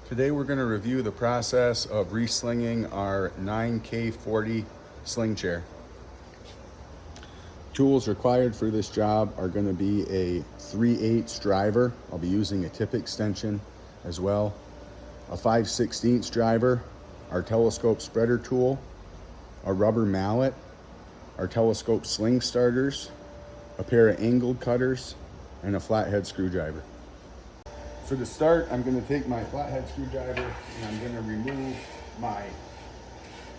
Today we're going to review the process of re-slinging our 9K40 sling chair. Tools required for this job are going to be a 3/8 driver. I'll be using a tip extension as well. A 5/16 driver, our telescope spreader tool, a rubber mallet, our telescope sling starters, a pair of angled cutters, and a flathead screwdriver. So to start, I'm going to take my flathead screwdriver and I'm going to remove my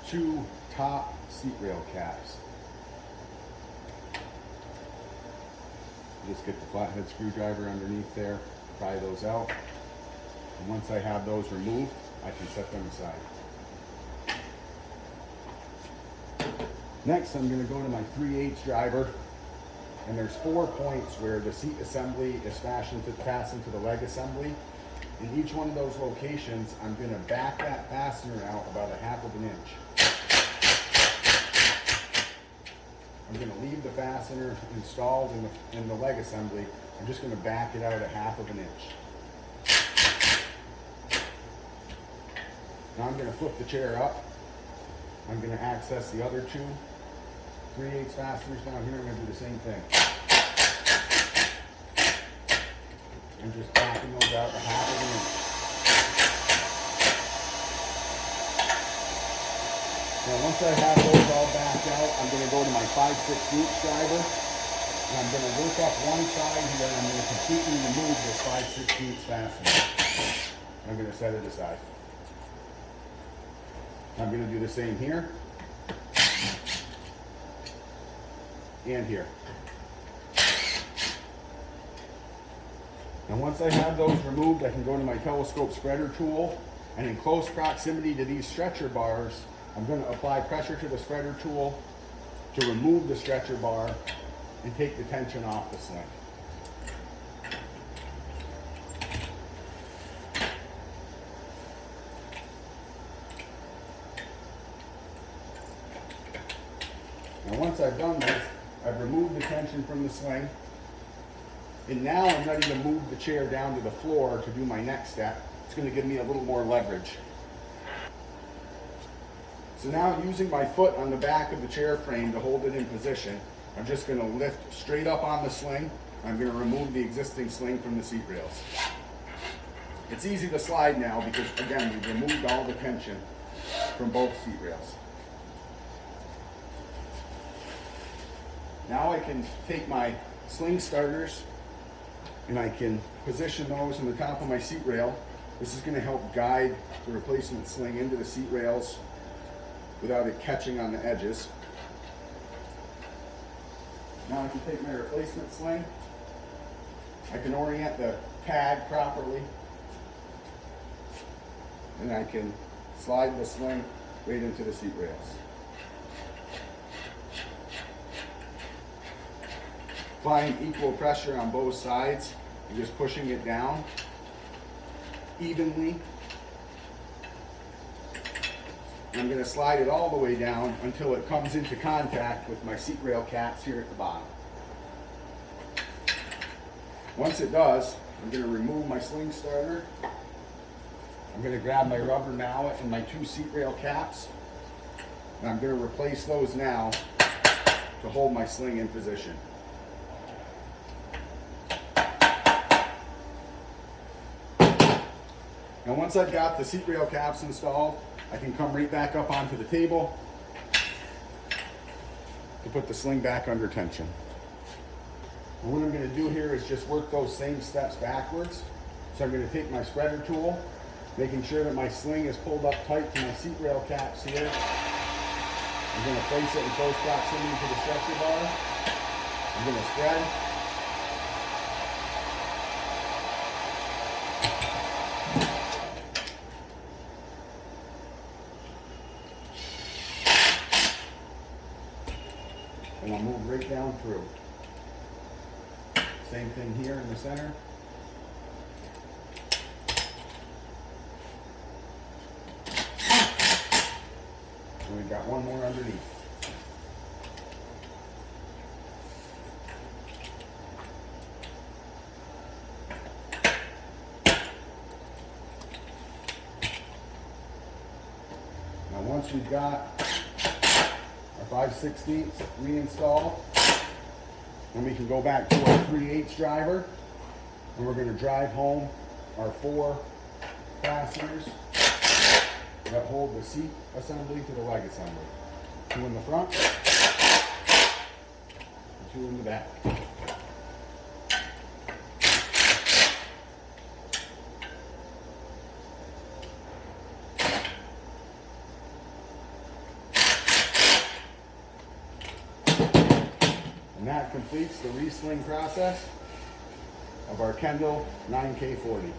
two top seat rail caps. Just get the flathead screwdriver underneath there, pry those out, and once I have those removed, I can set them aside. Next, I'm going to go to my 3/8 driver, and there's 4 points where the seat assembly is fastened to the leg assembly. In each one of those locations, I'm going to back that fastener out about 1/2 inch. I'm going to leave the fastener installed in the leg assembly. I'm just going to back it out 1/2 inch. Now I'm going to flip the chair up. I'm going to access the other two 3/8 fasteners down here. I'm going to do the same thing. I'm just backing those out 1/2 inch. Now once I have those all backed out, I'm going to go to my 5/16 driver, and I'm going to work up one side here, and I'm going to completely remove this 5/16 fastener. I'm going to set it aside. I'm going to do the same here and here. And once I have those removed, I can go to my telescope spreader tool, and in close proximity to these stretcher bars, I'm going to apply pressure to the spreader tool to remove the stretcher bar and take the tension off the sling. Now once I've done this, I've removed the tension from the sling, and now I'm ready to move the chair down to the floor to do my next step. It's going to give me a little more leverage. So now, using my foot on the back of the chair frame to hold it in position, I'm just going to lift straight up on the sling. I'm going to remove the existing sling from the seat rails. It's easy to slide now because, again, we've removed all the tension from both seat rails. Now I can take my sling starters and I can position those on the top of my seat rail. This is going to help guide the replacement sling into the seat rails without it catching on the edges. Now I can take my replacement sling. I can orient the tag properly, and I can slide the sling right into the seat rails. Applying equal pressure on both sides and just pushing it down evenly. I'm going to slide it all the way down until it comes into contact with my seat rail caps here at the bottom. Once it does, I'm going to remove my sling starter. I'm going to grab my rubber mallet and my two seat rail caps, and I'm going to replace those now to hold my sling in position. Now once I've got the seat rail caps installed, I can come right back up onto the table to put the sling back under tension. And what I'm going to do here is just work those same steps backwards. So I'm going to take my spreader tool, making sure that my sling is pulled up tight to my seat rail caps here. I'm going to place it in close proximity to the stretcher bar. I'm going to spread. And I'll move right down through. Same thing here in the center. And we've got one more underneath. And once we've got our 5/16 reinstalled, then we can go back to our 3/8 driver, and we're going to drive home our 4 fasteners that hold the seat assembly to the leg assembly. 2 in the front, and 2 in the back. And that completes the re-sling process of our Kendall 9K40.